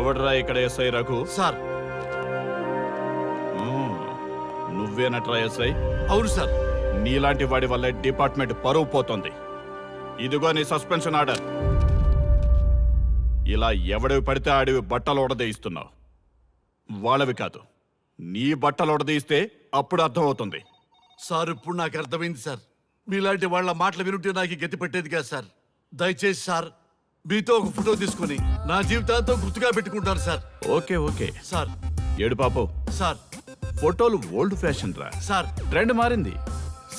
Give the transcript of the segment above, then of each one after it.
ఎవడ్రా ఇక్కడ SI Raghu? Sir. నువ్వేనట్రా SI? అవును సార్. నీలాంటి వాడి వల్ల డిపార్ట్మెంట్ పరువు పోతుంది. ఇదిగో నీ సస్పెన్షన్ ఆర్డర్. ఇలా ఎవడివి పడితే ఆడివి బట్టలు ఉడదీయిస్తున్నావు. వాళ్ళవి కాదు, నీ బట్టలు ఉడదీయిస్తే అప్పుడు అర్థమవుతుంది. సార్ ఇప్పుడు నాకు అర్థమైంది సార్. మీలాంటి వాళ్ళ మాటలు వినుంటే నాకు గతి పెట్టేది కాదు సార్. దయచేసి సార్ మీతో ఒక ఫోటో తీసుకుని నా జీవితాంతో గుర్తుగా పెట్టుకుంటాను సార్. Okay okay sir. ఏడు పాపం సార్. ఫోటోలు ఓల్డ్ ఫ్యాషన్ రా సార్. ట్రెండ్ మారింది.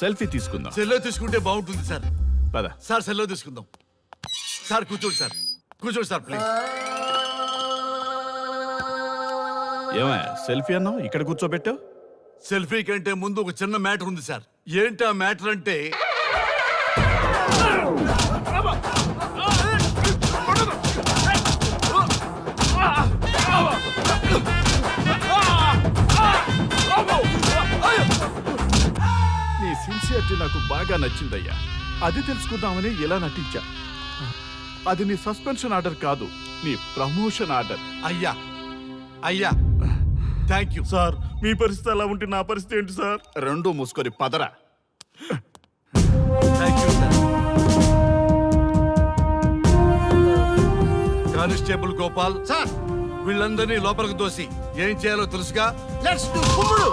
సెల్ఫీ తీసుకుందాం. సెల్లో తీసుకుంటే బాగుంటుంది సార్. పద సార్, సెల్లో తీసుకుందాం. సార్ కూర్చోండి సార్. కూర్చోండి సార్ ప్లీజ్. ఏమయ్య సెల్ఫీ అన్నావు, ఇక్కడ కూర్చోబెట్టావు? సెల్ఫీ కంటే ముందు ఒక చిన్న మ్యాటర్ ఉంది సార్. ఏంటి ఆ మ్యాటర్ అంటే నీ సిన్సియారిటీ నాకు బాగా నచ్చిందయ్యా. అది తెలుసుకుందామని ఇలా నటించా. అది నీ సస్పెన్షన్ ఆర్డర్ కాదు, నీ ప్రమోషన్ ఆర్డర్. అయ్యా అయ్యా థ్యాంక్ యూ సార్. మీ పరిస్థితి అలా ఉంటే నా పరిస్థితి ఏంటి సార్? రెండు మూసుకొని పదరా. Thank you sir. Constable Gopal sir. వీళ్ళందరినీ లోపలికి దోసి ఏం చేయాలో తెలుసుగా. లెట్స్ డు కుమ్ముడు.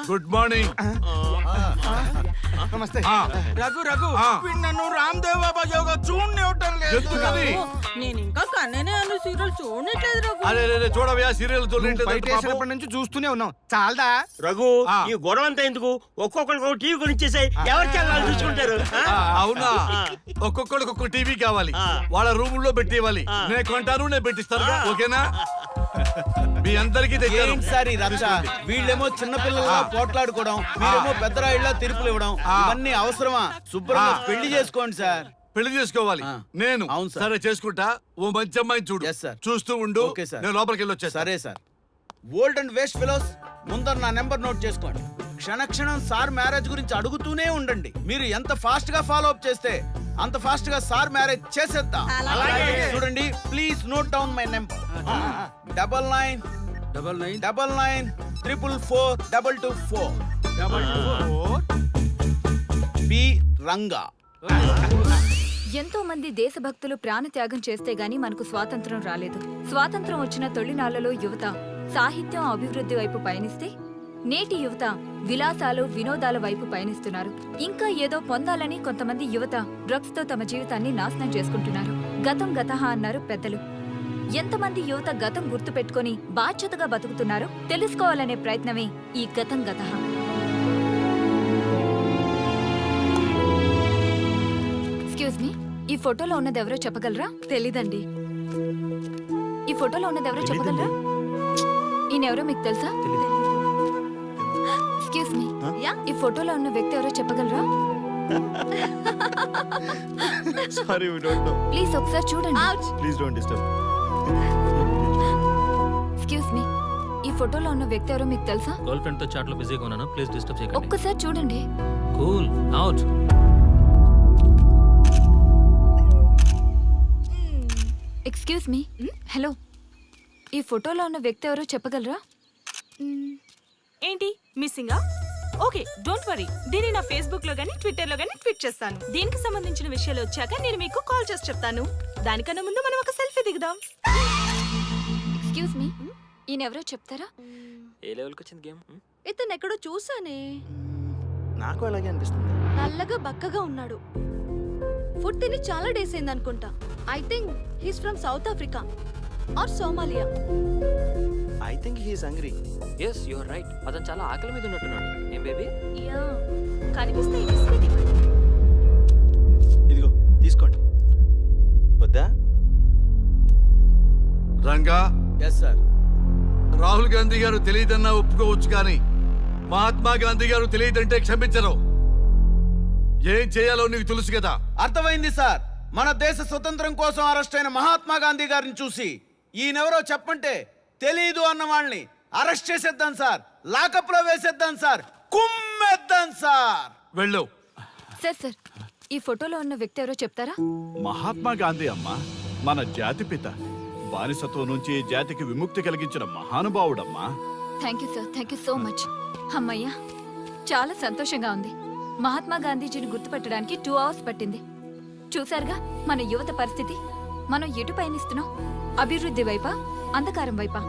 Good morning. నమస్తే. రఘు రఘు నన్ను రామ్దేవ్ బాబా యోగా చూడనివ్వటం లేదు. ఎందుకని? నేను ఇంకా కన్ననే అను సీరియల్ చూడట్లేదు రఘు. అరే చూడవయ్యా, సీరియల్ బయట నుంచి చూస్తూనే ఉన్నాం. చాలదా రఘు? ఈ గొడవ అంతా ఎందుకు? ఒక్కొక్కరికి ఒక టీవీ కొనిచ్చేసాయి, ఎవరి ఛానల్ చూసుకుంటారు. అవునా? ఒక్కొక్కడికి ఒక్కొక్క టీవీ కావాలి, వాళ్ళ రూముల్లో పెట్టి ఇవ్వాలి. నేను కొంటాను, నేను పెట్టిస్తాను. ఓకేనా? మీ అందరికీ సార్ ఈ రచ్చ. వీళ్ళేమో చిన్న పిల్లల పోట్లాడుకోవడం, మీరేమో పెద్దరాయిళ్ళ తీర్పులు ఇవ్వడం, ఇవన్నీ అవసరమా? శుభ్రంగా పెళ్లి చేసుకోండి సార్. పెళ్లి చేసుకోవాలి నేను. అవును సార్. సరే చేసుకుంటా. ఓ మంచి అమ్మాయిని చూడు. Yes, sir. చూస్తూ ఉండు. Okay, sir. నేను లోపలికి వెళ్ళి వచ్చేస్తా. సరే sir. Old and waste fellows, ముందర నా నెంబర్ నోట్ చేసుకోండి. క్షణక్షణం సార్ మ్యారేజ్ గురించి అడుగుతూనే ఉండండి. మీరు ఎంత ఫాస్ట్ గా ఫాలో అప్ చేస్తే అంత ఫాస్ట్ గా సార్ మ్యారేజ్ చేసేద్దాం. చూడండి, please note down my number. 9999442224. B Ranga. ఎంతో మంది దేశభక్తులు ప్రాణత్యాగం చేస్తే గాని మనకు స్వాతంత్రం రాలేదు. స్వాతంత్రం వచ్చిన తొలినాళ్లలో యువత సాహిత్యం అభివృద్ధి వైపు పయనిస్తే నేటి యువత విలాసాలు వినోదాల వైపు పయనిస్తున్నారు. ఇంకా ఏదో పొందాలని కొంతమంది యువత డ్రగ్స్ తో తమ జీవితాన్ని నాశనం చేసుకుంటున్నారు. గతం గతహ అన్నారు పెద్దలు. ఎంతమంది యువత గతం గుర్తు పెట్టుకుని బాధ్యతగా బతుకుతున్నారో తెలుసుకోవాలనే ప్రయత్నమే ఈ గతం గతహ. ఎక్స్క్యూజ్ మీ, ఈ ఫోటోలో ఉన్నది ఎవరో చెప్పగలరా? తెలీదండి. ఈ ఫోటోలో ఉన్నది ఎవరో చెప్పగలరా? ఈయనెవరో మీకు తెలుసా? ఎక్స్క్యూజ్ మీ, ఈ ఫోటోలో ఉన్న వ్యక్తి ఎవరో చెప్పగలరా? Sorry, we don't know. Please ఒకసారి చూడండి. Please don't disturb. Excuse me, ఈ ఫోటోలో ఉన్న వ్యక్తి ఎవరో మీకు తెలుసా? గర్ల్ ఫ్రెండ్ తో చాట్ లో బిజీగా ఉన్నాను, ప్లీజ్ డిస్టర్బ్ చేయకండి. ఒక్కసారి చూడండి. Cool out. Excuse me, hello, ఈ ఫోటోలో ఉన్న వ్యక్తి ఎవరో చెప్పగలరా? ఏంటి మిస్సింగా? Okay, don't worry. దీన్ని నా ఫేస్బుక్ లో గానీ ట్విట్టర్ లో గానీ ట్వీట్ చేస్తాను. దీనికి సంబంధించిన విషయాలు వచ్చాక నేను మీకు కాల్ చేసి చెప్తాను. దానికన్నా ముందు మనం ఒక సెల్ఫీ దిగుదాం. ఎక్స్క్యూజ్ మీ, ఈయన ఎవరో చెప్తారా? ఏ లెవెల్ కి వచ్చింది గేమ్? ఇతను ఎక్కడో చూసానే. నాకు అలాగే అనిపిస్తుంది. నల్లగా బక్కగా ఉన్నాడు. ఫుడ్ తిని చాలా డేస్ అయింది అనుకుంటా. I think he's from South Africa or Somalia. I think he is hungry. yes you are right. అతను చాలా ఆకలి మీద ఉన్నట్టున్నాడు. ఏం బేబీ? యా, కనిపిస్తే బిస్కెట్ ఇవ్వండి. ఇదిగో తీసుకోండి. వద్దా? రంగా. Yes sir. రాహుల్ గాంధీ గారు తెలియదన్నా ఒప్పుకోవచ్చు, కానీ మహాత్మా గాంధీ గారు తెలియదంటే క్షమించరు. ఏం చేయాలో నీకు తెలుసు కదా. అర్థమైంది సార్. మన దేశ స్వతంత్రం కోసం అరెస్ట్ అయిన మహాత్మా గాంధీ గారిని చూసి ఈయనెవరో చెప్పంటే తెలీదు అన్న వాళ్ళని అరెస్ట్ చేసేద్దాం సార్, లాకప్ లో వేసేద్దాం సార్, కుమ్మేద్దాం సార్. వెళ్ళు. సార్ సార్, ఈ ఫోటోలో ఉన్న వ్యక్తి ఎవరో చెప్తారా? మహాత్మా గాంధీ అమ్మా, మన జాతిపిత. బానిసత్వం నుంచి జాతికి విముక్తి కలిగించిన మహానుభావుడమ్మా. Thank you sir, thank you so much. అమ్మయ్యా, చాలా సంతోషంగా ఉంది. మహాత్మా గాంధీజీని గుర్తుపట్టడానికి 2 hours పట్టింది. చూసారుగా మన యువత పరిస్థితి. మనం ఎటు పయనిస్తున్నాం? అభివృద్ధి వైపా, అంధకారం వైపా?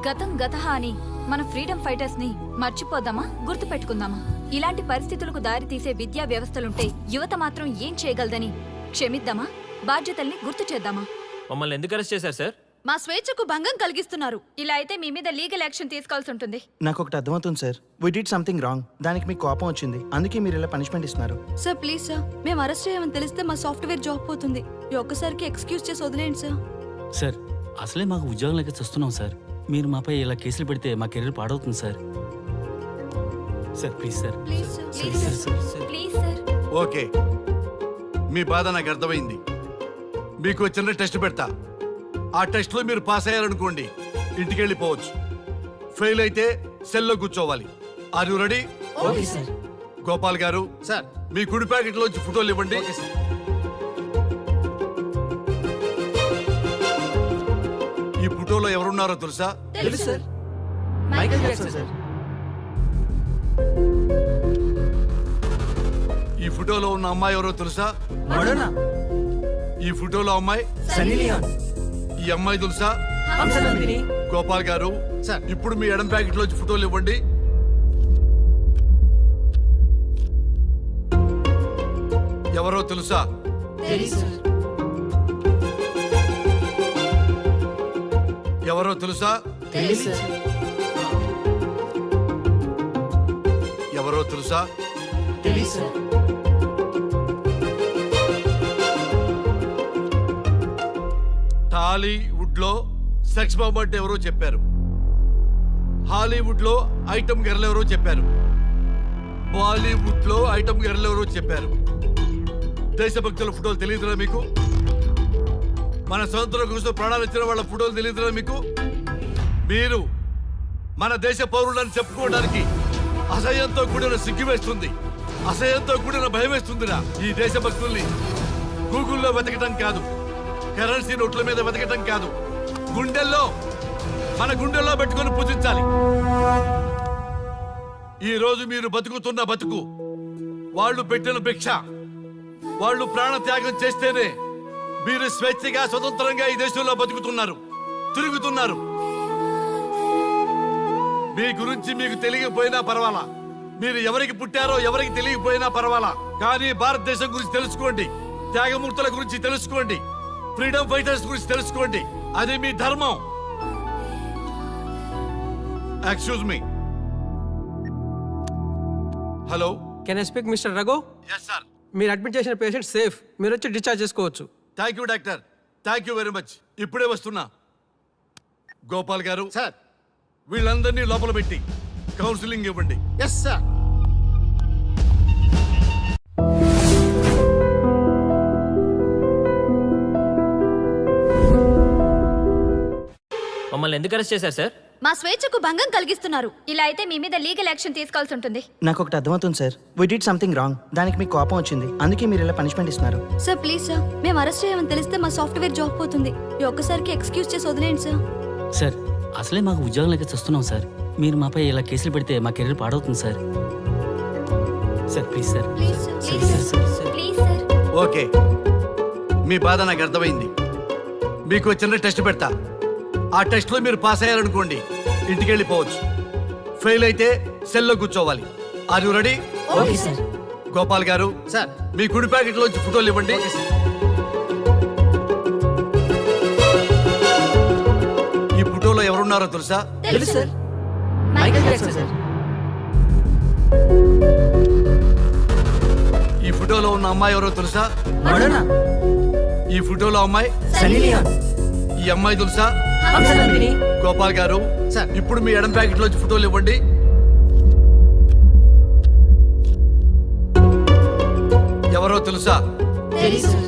గతం గతహ అని మన ఫ్రీడమ్ ఫైటర్స్ ని మర్చిపోదామా, గుర్తు పెట్టుకుందామా? ఇలాంటి పరిస్థితులకు దారి తీసే విద్యా వ్యవస్థలుంటే యువత మాత్రం ఏం చేయగలదని క్షమిద్దామా, బాధ్యతల్ని గుర్తు చేద్దామా? మమ్మల్ని ఎందుకు అరెస్ట్ చేశారు సార్? మా స్వేచ్ఛకు భంగం కలిగిస్తున్నారు. ఇలా అయితే మీ మీద లీగల్ యాక్షన్ తీసుకోవాల్సి ఉంటుంది. నాకు ఒకటి అర్థమవుతుంది sir, we did something wrong. దానికి మీకు కోపం వచ్చింది, అందుకే మీరు ఇలా పనిష్మెంట్ ఇస్తున్నారు. సార్ ప్లీజ్ సార్, మేము అరెస్ట్ చేయమని తెలిస్తే మా సాఫ్ట్వేర్ జాబ్ పోతుంది. ఈ ఒక్కసారికి ఎక్స్క్యూజ్ చేసి వదిలేండి సార్. సార్ అసలే మాకు ఉద్యోగం లేక చూస్తున్నాం సార్. మీరు మాపై ఇలా కేసులు పెడితే మా కెరీర్ పాడవుతుంది sir. Sir please sir. Please sir. Please sir, please sir. Okay, మీ బాధ నాకు అర్థమైంది. మీకు చిన్న టెస్ట్ పెడతా. ఆ టెస్ట్ లో మీరు పాస్ అయ్యారనుకోండి, ఇంటికి వెళ్ళిపోవచ్చు. ఫెయిల్ అయితే సెల్లో కూర్చోవాలి. Are you ready? Okay sir. Gopal garu sir మీ కుడి ప్యాకెట్ లోంచి ఫోటోలు ఇవ్వండి. ఈ ఫోటోలో ఎవరున్నారో తెలుసా? తెలుసు సార్. Michael Jackson sir. ఈ ఫోటోలో ఉన్న అమ్మాయి ఎవరో తెలుసా? మడోనా. ఈ ఫోటోలో అమ్మాయి సన్నీ లియోన్. ఈ అమ్మాయి తెలుసా? హంసనందిని. గోపాల్ గారు సార్. ఇప్పుడు మీ ఎడం ప్యాకెట్ లోంచి ఫోటోలు ఇవ్వండి. ఎవరో తెలుసా? తెలుసు సార్. ఎవరో తెలుసా? తెలుసు సార్. ఎవరో తెలుసా? తెలుసు సార్. టాలీవుడ్ లో సెక్స్ బాంబ్ అంటే ఎవరో చెప్పారు. హాలీవుడ్ లో ఐటమ్ గర్ల్ ఎవరో చెప్పారు. బాలీవుడ్ లో ఐటమ్ గర్ల్ ఎవరో చెప్పారు. దేశభక్తుల ఫోటోలు తెలియదురా మీకు? మన స్వతంత్రం కోసం ప్రాణాలు ఇచ్చిన వాళ్ళ ఫోటోలు తెలియదురా మీకు? మీరు మన దేశ పౌరులని చెప్పుకోవడానికి అసహ్యంతో కూడిన సిగ్గు వేస్తుంది, అసహ్యంతో కూడిన భయం వేస్తుందిరా. ఈ దేశభక్తుల్ని గూగుల్లో వెతకటం కాదు, కరెన్సీ నోట్ల మీద వెతకటం కాదు, గుండెల్లో మన గుండెల్లో పెట్టుకొని పూజించాలి. ఈ రోజు మీరు బతుకుతున్న బతుకు వాళ్ళు పెట్టిన భిక్ష. వాళ్ళు ప్రాణ త్యాగం చేస్తేనే మీరు స్వేచ్ఛగా స్వతంత్రంగా ఈ దేశంలో బతుకుతున్నారు, తిరుగుతున్నారు. మీ గురించి మీకు తెలియకపోయినా పర్వాలా, మీరు ఎవరికి పుట్టారో ఎవరికి తెలియకపోయినా పర్వాలా, కానీ భారతదేశం గురించి తెలుసుకోండి, త్యాగమూర్తుల గురించి తెలుసుకోండి, ఫ్రీడమ్ ఫైటర్స్ గురించి తెలుసుకోండి. అది మీ ధర్మం. Excuse me. Hello. Can I speak mister Raghu? Yes sir. మీరు అడ్మిట్ చేసిన పేషెంట్ సేఫ్, మీరు వచ్చి డిశ్చార్జ్ చేసుకోవచ్చు. Thank you doctor, thank you very much. ఇప్పుడే వస్తున్నా. గోపాల్ గారు సార్. వీళ్ళందరినీ లోపల పెట్టి కౌన్సిలింగ్ ఇవ్వండి. Yes sir. మమ్మల్ని ఎందుకు అరెస్ట్ చేశారు సార్? మా స్వేచ్ఛకు భంగం కలిగిస్తున్నారు. ఇలా అయితే మీ మీద లీగల్ యాక్షన్ తీసుకోవాల్సి ఉంటుంది. నాకు ఒకటి అర్థమవుతుంది sir, we did something wrong. దానికి మీకు కోపం వచ్చింది, అందుకే మీరు ఇలా పనిష్మెంట్ ఇస్తున్నారు. సార్ ప్లీజ్ సార్, మేము అరెస్ట్ చేయమని తెలిస్తే మా సాఫ్ట్వేర్ జాబ్ పోతుంది. ఈ ఒక్కసారికి ఎక్స్క్యూజ్ చేసి వదిలేండి సార్. సార్ అసలే మాకు ఉద్యోగం లేక చూస్తున్నాం సార్. మీరు మాపై ఇలా కేసులు పెడితే మా కెరీర్ పాడవుతుంది sir. Sir please sir. Please sir. Sir sir sir. Please sir. Okay, మీ బాధ నాకు అర్థమైంది. మీకు చిన్న టెస్ట్ పెడతా. ఆ టెస్ట్ లో మీరు పాస్ అయ్యారనుకోండి, ఇంటికి వెళ్ళిపోవచ్చు. ఫెయిల్ అయితే సెల్లో కూర్చోవాలి. Are you ready? Okay sir. Gopal garu sir. మీ కుడి ప్యాకెట్ లోంచి ఫోటోలు ఇవ్వండి. ఈ ఫోటోలో ఎవరున్నారో తెలుసా? తెలుసు సార్. Michael Jackson sir. ఈ ఫోటోలో ఉన్న అమ్మాయి ఎవరో తెలుసా? మడోనా. ఈ ఫోటోలో అమ్మాయి సన్నీ లియోన్. ఈ అమ్మాయి తెలుసా? హంసనందిని. గోపాల్ గారు సార్. ఇప్పుడు మీ ఎడం ప్యాకెట్ లోంచి ఫోటోలు ఇవ్వండి. ఎవరో తెలుసా? తెలుసు సార్.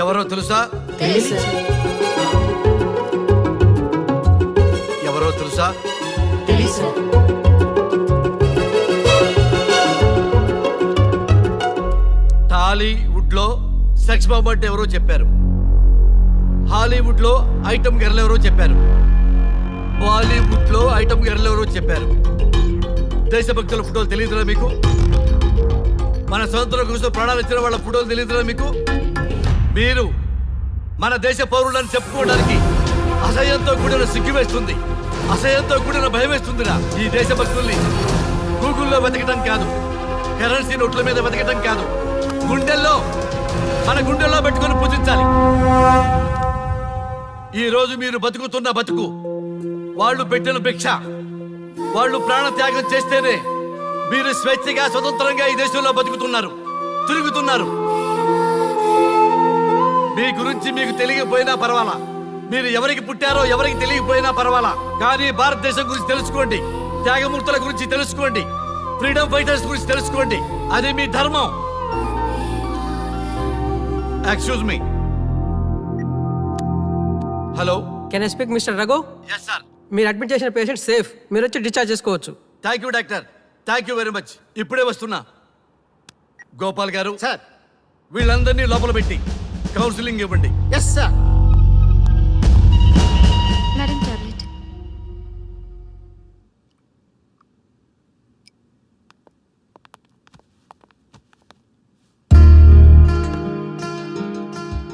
ఎవరో తెలుసా? తెలుసు సార్. తెలుసా? తెలీదు సార్. టాలీవుడ్ లో సెక్స్ బాంబ్ అంటే ఎవరో చెప్పారు, హాలీవుడ్ లో ఐటమ్ గర్ల్ ఎవరో చెప్పారు, బాలీవుడ్ లో ఐటమ్ గర్ల్ ఎవరో చెప్పారు. దేశభక్తుల ఫోటోలు తెలియదురా మీకు? మన స్వతంత్రం కోసం ప్రాణాలు ఇచ్చిన వాళ్ళ ఫోటోలు తెలియదురా మీకు? మీరు మన దేశ పౌరులని చెప్పుకోవడానికి అసహ్యంతో కూడిన సిగ్గు వేస్తుంది, అసహ్యంతో కూడిన భయం వేస్తుందిరా. ఈ దేశభక్తుల్ని గూగుల్లో వెతకడం కాదు, కరెన్సీ నోట్ల మీద వెతకడం కాదు, గుండెల్లో మన గుండెల్లో పెట్టుకొని పూజించాలి. ఈ రోజు మీరు బతుకుతున్న బతుకు వాళ్ళు పెట్టిన భిక్ష. వాళ్ళు ప్రాణ త్యాగం చేస్తేనే మీరు స్వేచ్ఛగా స్వతంత్రంగా ఈ దేశంలో బతుకుతున్నారు, తిరుగుతున్నారు. మీ గురించి మీకు తెలియకపోయినా పర్వాలా, మీరు ఎవరికి పుట్టారో ఎవరికి తెలియకపోయినా పర్వాలా, కానీ భారతదేశం గురించి తెలుసుకోండి, త్యాగమూర్తుల గురించి తెలుసుకోండి, ఫ్రీడమ్ ఫైటర్స్ గురించి తెలుసుకోండి. అది మీ ధర్మం. Excuse me. Hello, can I speak mister Raghu? Yes sir. మీరు అడ్మిట్ చేసిన పేషెంట్ సేఫ్, మీరు వచ్చి డిశ్చార్జ్ చేసుకోవచ్చు. Thank you doctor, thank you very much. ఇప్పుడే వస్తున్నా. గోపాల్ గారు సార్. వీళ్ళందరినీ లోపల పెట్టి కౌన్సిలింగ్ ఇవ్వండి. Yes sir. Madam tablet.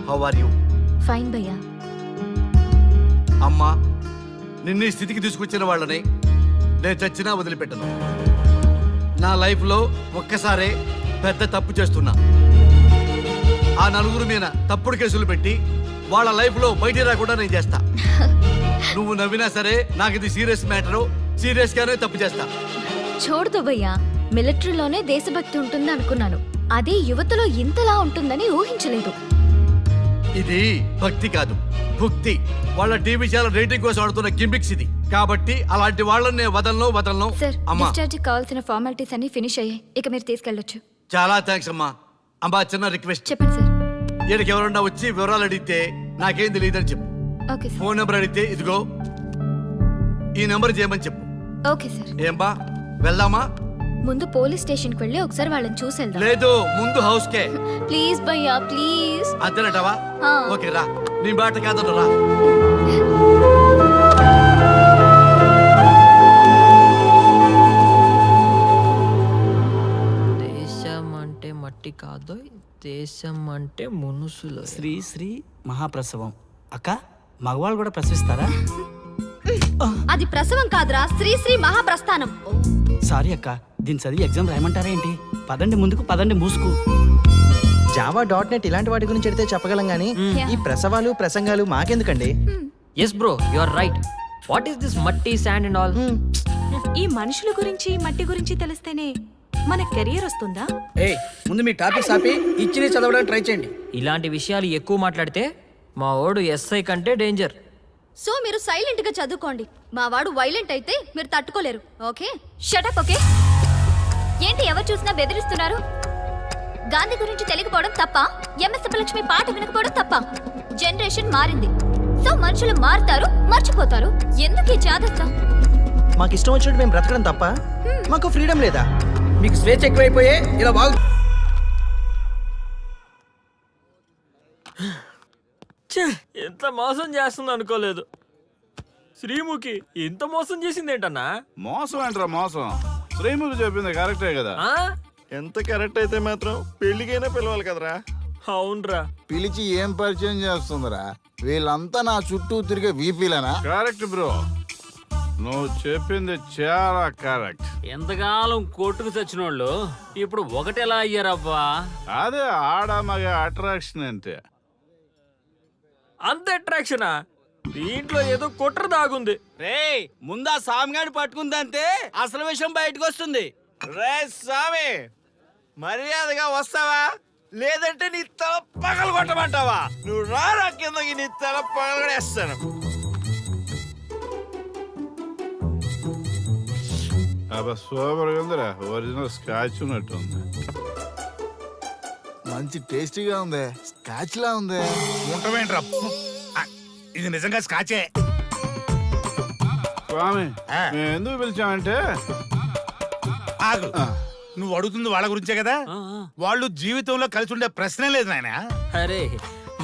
How are you? Fine భయ్యా. అమ్మా, నిన్ను ఈ స్థితికి తీసుకొచ్చిన వాళ్ళని నేను చచ్చినా వదిలిపెట్టను. నా లైఫ్లో ఒక్కసారే పెద్ద తప్పు చేస్తున్నా. ఆ నలుగురు మీద తప్పుడు కేసులు పెట్టి వాళ్ళ లైఫ్లో బయట రాకుండా నేను చేస్తా. నువ్వు నవ్వినా సరే నాకు ఇది సీరియస్ మ్యాటరు, సీరియస్ గానే తప్పు చేస్తా. చూడదు భయ్యా, మిలిటరీలోనే దేశభక్తి ఉంటుంది అనుకున్నాను, అదే యువతలో ఇంతలా ఉంటుందని ఊహించలేదు. ఇది భక్తి కాదు, భుక్తి. వాళ్ళ టీవీ ఛానల్ రేటింగ్ కోసం ఆడుతున్న గిమిక్స్ ఇది. కాబట్టి అలాంటి వాళ్ళని నేను వదలను. సార్, అమ్మా, డిశ్చార్జ్ కావాల్సిన ఫార్మాలిటీస్ అన్ని ఫినిష్ అయ్యాయి, ఇక మీరు తీసుకెళ్ళొచ్చు. చాలా థ్యాంక్స్ అమ్మా. అమ్మా, చిన్న రిక్వెస్ట్. చెప్పండి సార్. ఈయనకి ఎవరన్నా వచ్చి వివరాలు అడిగితే నాకేం తెలియదని చెప్పు. Okay sir. ఫోన్ నెంబర్ అడిగితే ఇదిగో ఈ నెంబర్ చేయమని చెప్పు. Okay sir. ఏం బా, వెళ్దామా? ముందు పోలీస్ స్టేషన్కి వెళ్ళి ఒకసారి వాళ్ళని చూసి వెళ్దాం. లేదు, ముందు హౌస్ కే. ప్లీజ్ భయ్యా, ప్లీజ్. అంతేనటవా? ఆ. ఓకే రా, నీ బాట కాదను రా. దేశం అంటే మట్టి కాదు, దేశం అంటే మనుషులు. శ్రీ శ్రీ మహాప్రసవం. అక్క, మగవాళ్ళు కూడా ప్రసవిస్తారా? అది ప్రసవం కాదురా, శ్రీ మహాప్రస్థానం. సారీ అక్క, దీన్ని చదివి ఎగ్జామ్ రాయమంటారా ఏంటి? పదండి ముందుకు, పదండి మూసుకు. java.net ఇలాంటి వాటి గురించి అడిగితే చెప్పగలం గానీ ఈ ప్రసవాలు ప్రసంగాలు మాకెందుకండి? Yes bro, you are right. What is this మట్టి, శాండ్ అండ్ ఆల్? ఈ మనుషుల గురించి మట్టి గురించి తెలిస్తేనే మన కెరియర్ వస్తుందా? ఏయ్, ముందు మీ టాపిక్స్ ఆపి ఇచ్చి చదవడానికి ట్రై చేయండి. ఇలాంటి విషయాలు ఎక్కువ మాట్లాడితే మా వాడు ఎస్ఐ కంటే డేంజర్. సో మీరు సైలెంట్ గా చదువుకోండి. మా వాడు వైలెంట్ అయితే మీరు తట్టుకోలేరు. Okay, shut up. ఓకే, ఏంటి ఎవరు చూసినా బెదిరిస్తున్నారు? గాంధీ గురించి తెలియకపోవడం తప్ప, ఎంఎస్ సుబ్బలక్ష్మి పాట వినకపోవడం తప్ప? జనరేషన్ మారింది, సో మనుషులు మారుతారు, మర్చిపోతారు. ఎందుకు ఈ చాదస్తం? మాకు ఇష్టం వచ్చినట్టు మేము బ్రతకడం తప్ప మాకు ఫ్రీడమ్ లేదా? మీకు స్వేచ్ఛ ఎక్కువైపోయే ఇలా బాగు. ఎంత మోసం చేస్తుంది అనుకోలేదు. శ్రీముఖి ఇంత మోసం చేసింది ఏంటన్నా? మోసం ఏంట్రా మోసం? శ్రీముఖి చెప్పింది కరెక్టే కదా. ఎంత కరెక్ట్ అయితే మాత్రం పెళ్లికైనా పిలవాలి కదరా. అవునరా. పిలిచి ఏం పరిచయం చేస్తుందిరా? వీళ్ళంతా నా చుట్టూ తిరిగే వీపీలనా? కరెక్ట్ బ్రో, నువ్వు చెప్పింది చాలా కరెక్ట్. ఎంతకాలం కొట్టుకు చచ్చినోళ్ళు ఇప్పుడు ఒకటెలా అయ్యారబ్బా? అదే ఆడ మగ అట్రాక్షన్ అంటే. అంత అట్రాక్షనా? దీంట్లో ఏదో కుట్ర దాగుంది. రే, ముందా సామిగాని పట్టుకుందంటే అసలు విషయం బయటకు వస్తుంది. రే స్వామి, మర్యాదగా వస్తావా లేదంటే నీ తల పగలు కొట్టమంటావా? నువ్వు రారా కిందకి, నీ తల పగలగడేస్తాను. అబ్బా సూపర్ ఉందిరా, ఒరిజినల్ స్కాచ్ ఉన్నట్టుంది. మంచి టేస్టీగా ఉంది, స్కాచ్ లా ఉంది. ఉంటామేంట్రా, ఇది నిజంగా స్కాచే. స్వామి మేము ఎందుకు పిలిచామంటే ఆగు నువ్వు అడుగుతుంది వాళ్ళ గురించే కదా వాళ్ళు జీవితంలో కలిసి ఉండే ప్రశ్నే లేదు నాయన. అరే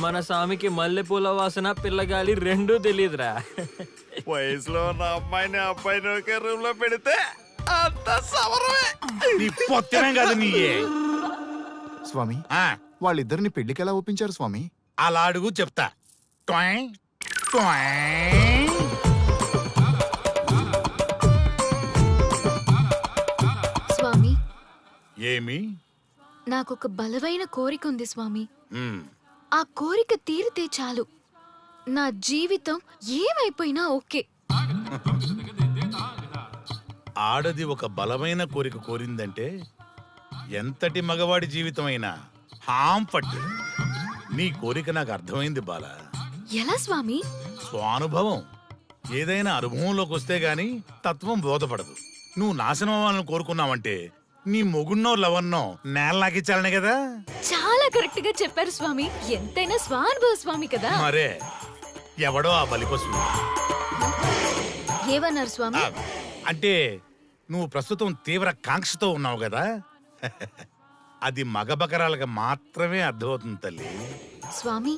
మన స్వామికి మల్లెపూల వాసన పిల్లగాలి రెండూ తెలియదురా. వయసులో ఉన్న అమ్మాయిని అబ్బాయిని ఒకే రూమ్ లో పెడితే అంత సవరమే. నీ పొత్తమే కాదు నీ స్వామి వాళ్ళిద్దరిని పెళ్లికి ఎలా ఒప్పించారు స్వామి? అలా అడుగు చెప్తా. ట్వాయ్, ట్వాయ్. స్వామి ఏమి నాకొక బలమైన కోరిక ఉంది స్వామి. ఉమ్, ఆ కోరిక తీరితే చాలు, నా జీవితం ఏమైపోయినా ఓకే. ఆడది ఒక బలమైన కోరిక కోరిందంటే ఎంతటి మగవాడి జీవితమైనా హాం పట్టు. నీ కోరిక నాకు అర్థమైంది బాల. ఎలా స్వామి? స్వానుభవం. ఏదైనా అనుభవంలోకి వస్తే గాని తత్వం బోధపడదు. నువ్వు నాశనం అవ్వాలని కోరుకున్నావంటే నీ మొగున్నో లవన్నో నేల నాకిచ్చాలనే కదా. చాలా కరెక్ట్ గా చెప్పారు స్వామి. ఎంతైనా స్వానుభవ స్వామి కదా. మరే ఎవడో ఆ బలిపశువు. ఏమన్నారు స్వామి? అంటే నువ్వు ప్రస్తుతం తీవ్ర కాంక్షతో ఉన్నావు కదా. అది మగ బకరాలకు మాత్రమే అర్థమవుతుంది తల్లి. స్వామి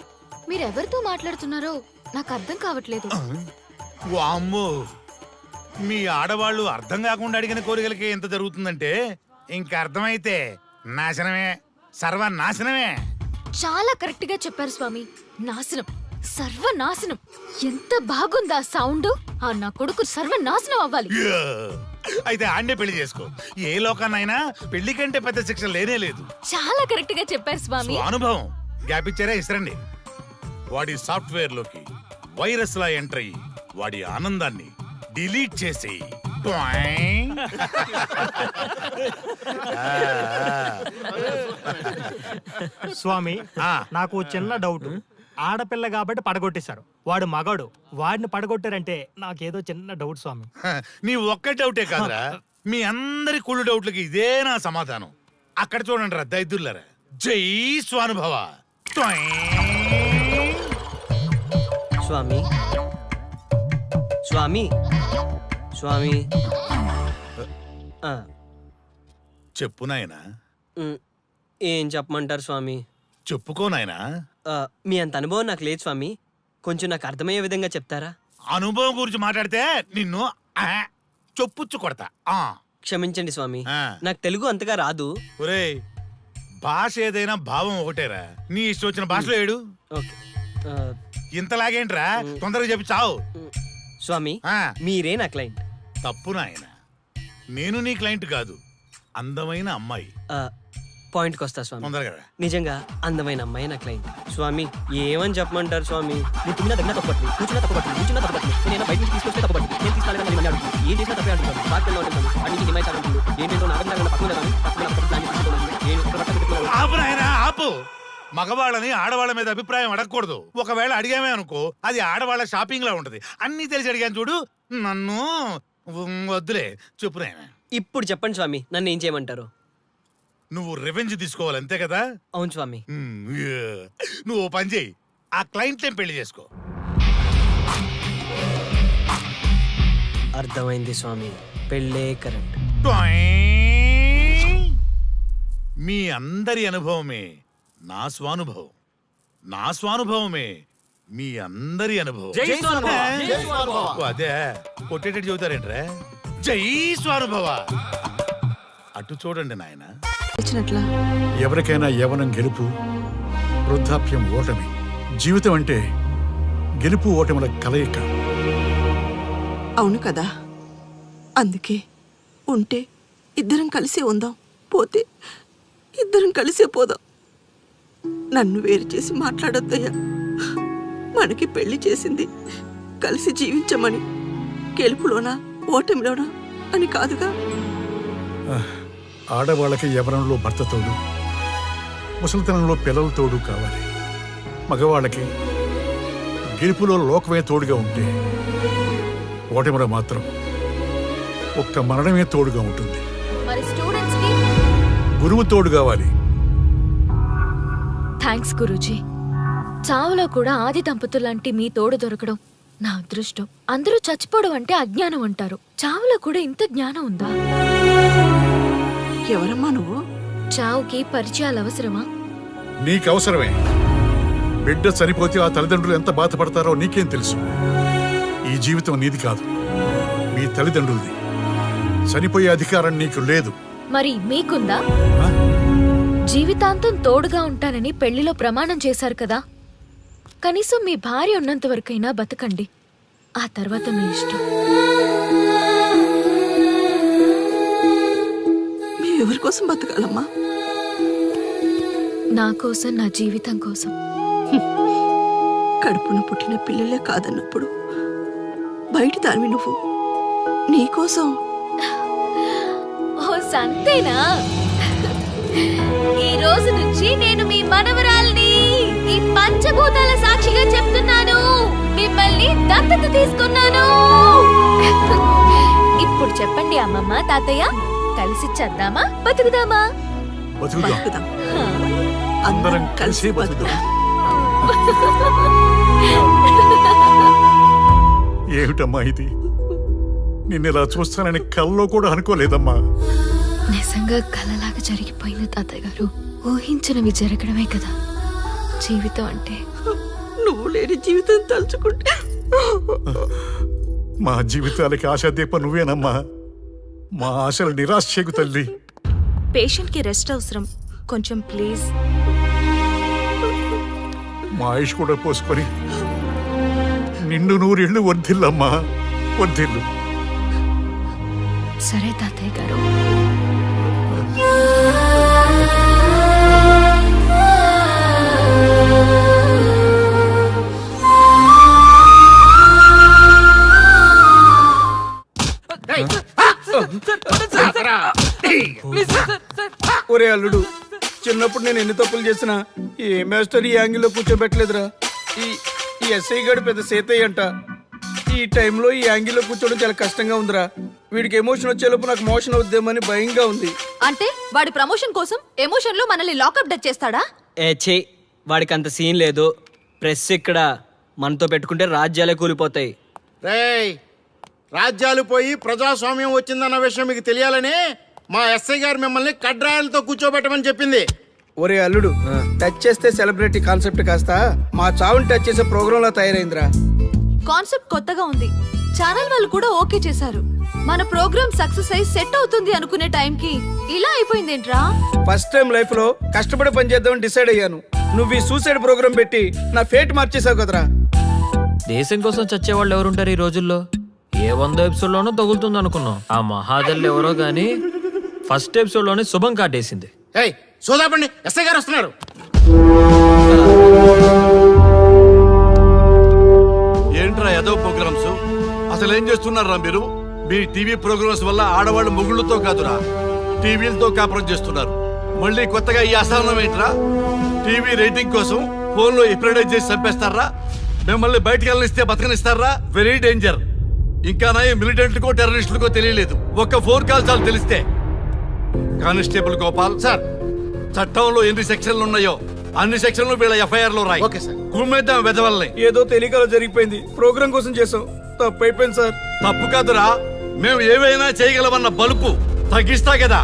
మీరెవరితో మాట్లాడుతున్నారో నాకు అర్థం కావట్లేదు. వామ్మో, మీ ఆడవాళ్ళు అర్థం కాకుండా అడిగిన కోరికలకి ఎంత జరుగుతుందంటే ఇంకా అర్థమైతే నాశనమే, సర్వనాశనమే. చాలా కరెక్ట్ గా చెప్పారు స్వామి. నాశనం, సర్వనాశనం. ఎంత బాగుందా సౌండ్? ఆ నా కొడుకు సర్వనాశనం అవ్వాలి. యా! అయితే ఆండే పెళ్లి చేసుకో. ఏ లోకాన్నైనా పెళ్లి కంటే పెద్ద శిక్ష లేనే లేదు. చాలా కరెక్ట్ గా చెప్పారు స్వామి. అనుభవం గ్యాప్ ఇచ్చారా? ఇసరండి. వాడి సాఫ్ట్వేర్ లోకి వైరస్ లా ఎంటర్ అయ్యి వాడి ఆనందాన్ని డిలీట్ చేసి స్వామి నాకు చిన్న డౌట్. ఆడపిల్ల కాబట్టి పడగొట్టేశారు, వాడు మగాడు, వాడిని పడగొట్టారంటే నాకేదో చిన్న డౌట్ స్వామి. నీ ఒక్క డౌటే కాదురా, మీ అందరి కుళ్ళు డౌట్లకి ఇదే నా సమాధానం. అక్కడ చూడండి రా దైదుర్లరా. జై స్వానుభవ. స్వామి స్వామి స్వామి చెప్పు నాయనా. ఏం చెప్పమంటారు స్వామి? చెప్పుకో నాయనా. మీ అంత అనుభవం నాకు లేదు స్వామి. కొంచెం నాకు అర్థమయ్యే విధంగా చెప్తారా? అనుభవం గురించి మాట్లాడితే నిన్ను చొప్పుచ్చు కొడతా. క్షమించండి స్వామి, నాకు తెలుగు అంతగా రాదు. ఒరేయ్, భాష ఏదైనా భావం ఒకటేరా. నీ ఇష్టం వచ్చిన భాషలో ఏడు. ఓకే. ఇంతలాగేంట్రా, తొందరగా చెప్పి చావు. స్వామి మీరే నా క్లయింట్. తప్పు నాయన, నేను నీ క్లయింట్ కాదు, అందమైన అమ్మాయి. పాయింట్కి వస్తా స్వామి. తొందరగా. నిజంగా అందమైన అమ్మాయి నా క్లయింట్. స్వామి ఏమని చెప్పమంటారు స్వామి? నేను తిన్నా దగ్గర తప్పట్టు, కూర్చున్నా తప్పట్టు, కూర్చున్నా తప్పట్టు, నేను బయట నుంచి తీసుకొస్తే తప్పట్టు, నేను తీసుకెళ్ళాలి మళ్ళీ అడుగుతాను, ఏం చేసినా తప్పే అడుగుతాను, బాగా ఉంటాను, అన్నింటి డిమైట్ అడుగుతుంది, ఏంటంటే నాగంగా పక్కన ఆపు నాయనా, ఆపు. మగవాళ్ళని ఆడవాళ్ళ మీద అభిప్రాయం అడగకూడదు. ఒకవేళ అడిగామే అనుకో, అది ఆడవాళ్ళ షాపింగ్ లా ఉంటది. అన్ని తెలిసి అడిగాను చూడు, నన్ను వద్దులే. చెప్పు నాయనా. ఇప్పుడు చెప్పండి స్వామి, నన్ను ఏం చేయమంటారు? నువ్వు రివెంజ్ తీసుకోవాలి, అంతే కదా? అవును స్వామి. నువ్వు ఓ పని చేయి, ఆ క్లయింట్లే పెళ్లి చేసుకో. అర్థమైంది స్వామి, పెళ్ళే కరెక్ట్. మీ అందరి అనుభవమే నా స్వానుభవం, నా స్వానుభవమే మీ అందరి అనుభవం. అదే కొట్టేటట్టు చెబుతారేంట్రా? జై స్వానుభవ. అటు చూడండి నాయన. ఎవరికైనా యవనం గెలుపు, వృద్ధాప్యం ఓటమి. జీవితం అంటే గెలుపు ఓటముల కలయిక. అవును కదా, అందుకే ఉంటే ఇద్దరం కలిసే ఉందాం, పోతే ఇద్దరం కలిసే పోదాం. నన్ను వేరు చేసి మాట్లాడొద్దయ్యా. మనకి పెళ్లి చేసింది కలిసి జీవించమని, గెలుపులోనా ఓటమిలోనా అని కాదుగా. ఆడవాళ్ళకి యవనంలో భర్త తోడు, ముసలితనంలో పిల్లల తోడు కావాలి. మగవాళ్ళకి గెలుపులో లోకమే తోడుగా ఉంటే, ఓటమిలో మాత్రం ఒక్క మరణమే తోడుగా ఉంటుంది. మరి స్టూడెంట్స్ కి గురువు తోడు కావాలి. థ్యాంక్స్ గురూజీ. చావులో కూడా ఆది దంపతులాంటి మీ తోడు దొరకడం నా అదృష్టం. అందరూ చచ్చిపోవడం అంటే అజ్ఞానం అంటారు. చావులో కూడా ఇంత జ్ఞానం ఉందా? ఎవరమ్మా నువ్వు? చావుకి పరిచయాలు అవసరమా? నీకు అవసరమే. బిడ్డ చనిపోతే ఆ తల్లిదండ్రులు ఎంత బాధపడతారో నీకేం తెలుసు? ఈ జీవితం నీది కాదు, మీ తల్లిదండ్రులది. చనిపోయే అధికారం నీకు లేదు. మరి మీకుందా? జీవితాంతం తోడుగా ఉంటానని పెళ్లిలో ప్రమాణం చేశారు కదా. కనీసం మీ భార్య ఉన్నంత వరకైనా బతకండి. ఆ తర్వాత మీ ఇష్టం. మేమెవరి కోసం బతకాలమ్మా? నా కోసం, నా జీవితం కోసం. కడుపున పుట్టిన పిల్లలే కాదన్నప్పుడు బయట దానివి నువ్వు. నీకోసం. ఓ సంతేనా? ఈ రోజు నుంచి నేను మీ మనవరాల్ని. ఈ పంచభూతాల సాక్షిగా చెప్తున్నాను, మిమ్మల్ని దత్తత తీసుకున్నాను. ఇప్పుడు చెప్పండి అమ్మమ్మ, తాతయ్య, కలిసి చద్దామా, బతుకుదామా? బతుకుదాం. అందరం కలిసి బతుకుదాం. ఏమిటమ్మా ఇది? నిన్నెలా చూస్తానని కల్లో కూడా అనుకోలేదమ్మా. నిజంగా కలలాగా జరిగిపోయింది తాతయ్య గారు. ఊహించినవి జరగడమే కదా జీవితం అంటే. నువ్వు లేని జీవితం తలుచుకుంటే మా జీవితాలకి ఆశాదీప నువ్వేనమ్మా. మా ఆశలు నిరాశ చేయకు తల్లి. పేషెంట్ కి రెస్ట్ అవసరం, కొంచెం ప్లీజ్. మా ఆయుష్ కూడా పోసుకొని నిండు నూరేళ్లు వర్ధిల్లమ్మా, వర్ధిల్లు. సరే తాతయ్య గారు. ఒరే అల్లుడు, చిన్నప్పుడు నేను ఎన్ని తప్పులు చేసినా ఏ మాస్టర్ ఈ యాంగిల్లో కూర్చోబెట్టలేదురా. ఈ ఎస్ఐ గడు పెద్ద సేతయ్య అంట. ఈ టైంలో ఈ యాంగిల్లో కూర్చోవడం చాలా కష్టంగా ఉందిరా. వీడికి ఎమోషన్ వచ్చేలోపు నాకు మోషన్ అవుద్దేమని భయంగా ఉంది. అంటే వాడి ప్రమోషన్ కోసం ఎమోషన్ లో మనల్ని లాకప్ డెత్ చేస్తాడా? ఛీ, వాడికి అంత సీన్ లేదు. ప్రెస్ ఇక్కడ మనతో పెట్టుకుంటే రాజ్యాలే కూలిపోతాయి. రేయ్, రాజ్యాలు పోయి ప్రజాస్వామ్యం వచ్చిందన్న విషయం మీకు తెలియాలని మా ఎస్ఐ గారు మిమ్మల్ని కడ్రాయలతో కూర్చోబెట్టమని చెప్పింది. ఒరే అల్లుడు, టచ్ చేస్తే సెలబ్రిటీ కాన్సెప్ట్ కాస్త మా చావుని టచ్ చేసే ప్రోగ్రామ్ లా తయారైందిరా. కాన్సెప్ట్ కొత్తగా ఉంది. ఛానల్ వాళ్ళు కూడా ఓకే చేశారు. మన ప్రోగ్రామ్ సక్సెస్ అయి సెట్ అవుతుంది అనుకునే టైంకి ఇలా అయిపోయిందేంట్రా? ఫస్ట్ టైం లైఫ్ లో కష్టపడి పని చేద్దామని డిసైడ్ అయ్యాను. నువ్వు ఈ సూసైడ్ ప్రోగ్రామ్ పెట్టి నా ఫేట్ మార్చేసావు కదరా. దేశం కోసం చచ్చేవాళ్ళు ఎవరుంటారు ఈ రోజుల్లో? ఏ 100 ఎపిసోడ్లోనో తగులుతుంది అనుకున్నాం. ఆ మహాదల్ ఎవరో గానీ ఫస్ట్ ఎపిసోడ్లోనే శుభం కాటేసింది. ఏయ్ సోదాపండి, ఎస్ఐ గారు వస్తున్నారు. ఏంట్రా ఏదో ప్రోగ్రామ్స్? అసలు ఏం చేస్తున్నారా మీరు? మీ టీవీ ప్రోగ్రామ్స్ వల్ల ఆడవాళ్ళు మొగుళ్ళతో కాదురా, టీవీలతో కాపురం చేస్తున్నారు. మళ్ళీ కొత్తగా ఈ అసహనం ఏంట్రా? టీవీ రేటింగ్ కోసం ఫోన్లో ఎప్రిడైజ్ చేసి చంపేస్తారా? మిమ్మల్ని బయటకు వెళ్ళనిస్తే బతకనిస్తారా? Very danger. ఇంకా నయం మిలిటెంట్లకో టెర్రరిస్టులకో తెలియలేదు, ఒక్క ఫోన్ కాల్ చాలు తెలిస్తే. కానిస్టేబుల్ గోపాల్ సార్, చట్టంలో ఎన్ని సెక్షన్లు ఉన్నాయో అన్ని సెక్షన్లు వీళ్ళ ఎఫ్ఐఆర్ లో రాయి. కుమ్మేద్దాం వెదవల్ని. ఏదో తెలియకలో జరిగిపోయింది, ప్రోగ్రామ్ కోసం చేసాం, తప్పు అయిపోయింది సార్. తప్పు కాదురా, మేము ఏవైనా చేయగలమన్న బలుపు తగ్గిస్తా కదా.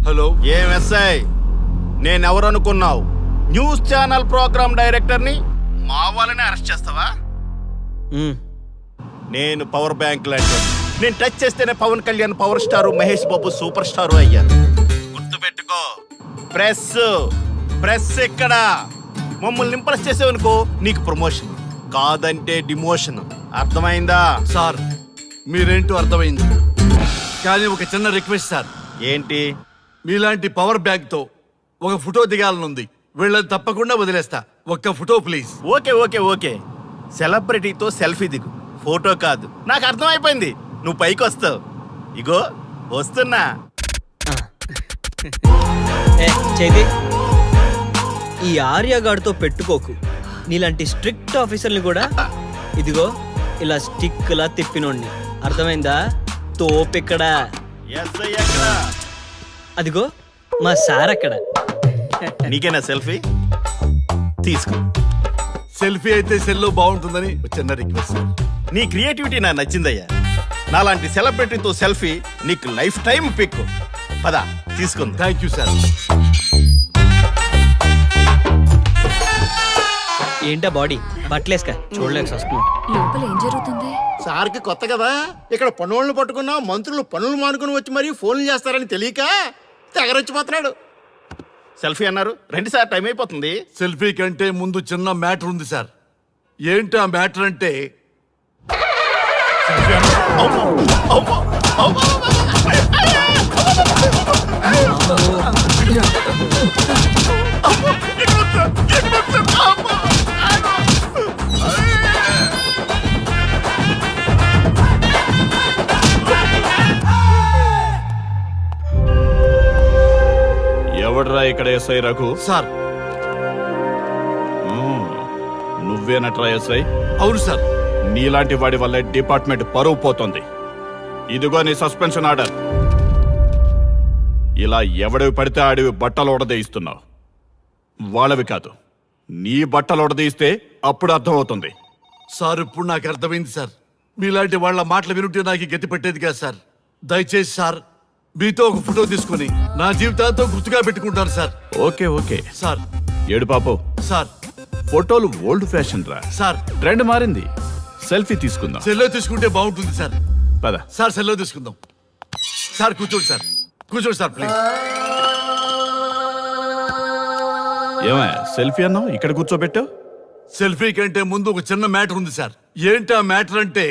హలో, ఏం ఎస్ఐ, నేనెవరనుకున్నావు? న్యూస్ ఛానల్ ప్రోగ్రామ్ డైరెక్టర్ ని మా వాళ్ళని అరెస్ట్ చేస్తావా? నేను పవర్ బ్యాంక్ లాంటి, నేను టచ్ చేస్తేనే Pawan Kalyan power star, Mahesh Babu super star అయ్యాను. గుర్తుపెట్టుకో, ప్రెస్ ఎక్కడ మమ్మల్ని ఇంప్రెస్ చేసేవనుకో నీకు ప్రమోషన్, కాదంటే డిమోషన్. అర్థమైందా? సార్ మీరేంటో అర్థమైంది, కానీ ఒక చిన్న రిక్వెస్ట్ సార్. ఏంటి? మీలాంటి పవర్ బ్యాంక్ తో ఒక ఫోటో దిగాలనుంది. వీళ్ళని తప్పకుండా వదిలేస్తా, ఒక్క ఫోటో ప్లీజ్. ఓకే, సెలబ్రిటీతో సెల్ఫీ దిగు, ఫోటో కాదు. నాకు అర్థమైపోయింది, నువ్వు పైకి వస్తావు. ఇగో వస్తున్నా. చేతి ఈ ఆర్యగాడితో పెట్టుకోకు. నీలాంటి స్ట్రిక్ట్ ఆఫీసర్ని కూడా ఇదిగో ఇలా స్టిక్ లా తిప్పినోడిని. అర్థమైందా? తోపెక్కడ? అదిగో మా సార్ అక్కడ. నీకేనా సెల్ఫీ? తీసుకో. సెల్ఫీ అయితే సెల్లో బాగుంటుందని ఒక చిన్న రిక్వెస్ట్ సార్. నీ క్రియేటివిటీ నాకు నచ్చిందయ్యా. నాలాంటి సెలబ్రిటీతో సెల్ఫీ నీకు లైఫ్ టైం పిక్. పద తీసుకుంది. Thank you sir. ఏంటా బాడీ బట్టలేసుక చూడలేక వస్తున్నాం. లోపల ఏం జరుగుతుంది? సార్కి కొత్త కదా, ఇక్కడ పనులను పట్టుకున్నా మంత్రులు పనులు మానుకుని వచ్చి మరీ ఫోన్లు చేస్తారని తెలియక తెగరొచ్చిపోతున్నాడు. సెల్ఫీ అన్నారు, 2 సార్ టైం అయిపోతుంది. సెల్ఫీ కంటే ముందు చిన్న మ్యాటర్ ఉంది సార్. ఏంటి ఆ మ్యాటర్ అంటే ఎవడ్రా ఇక్కడ ఎస్ఐ రఘు? సార్. నువ్వేనట్రా ఎస్ఐ? అవును సార్. నీలాంటి వాడి వల్లే డిపార్ట్మెంట్ పరువు పోతుంది. ఇదిగో నీ సస్పెన్షన్ ఆర్డర్. ఇలా ఎవడివి పడితే ఆడివి బట్టలు ఉడదీయిస్తున్నావు. వాళ్ళవి కాదు, నీ బట్టలు ఉడదీయిస్తే అప్పుడు అర్థమవుతుంది. సార్ ఇప్పుడు నాకు అర్థమైంది సార్. మీలాంటి వాళ్ళ మాటలు వినుంటే నాకు గతి పెట్టేది కాదు సార్. దయచేసి సార్ మీతో ఒక ఫోటో తీసుకుని నా జీవితాంతో గుర్తుగా పెట్టుకుంటాను సార్. Okay okay sir. ఏడు పాపు సార్. ఫోటోలు ఓల్డ్ ఫ్యాషన్ రా సార్. ట్రెండ్ మారింది. సెల్ఫీ తీసుకుందాం. సెల్లో తీసుకుంటే బాగుంటుంది సార్. పద సార్ సెల్లో తీసుకుందాం. సార్ కూర్చోండి సార్. కూర్చోండి సార్ ప్లీజ్. ఏమయ్య సెల్ఫీ అన్నావు, ఇక్కడ కూర్చోబెట్టావు? సెల్ఫీ కంటే ముందు ఒక చిన్న మ్యాటర్ ఉంది సార్. ఏంటి ఆ మ్యాటర్ అంటే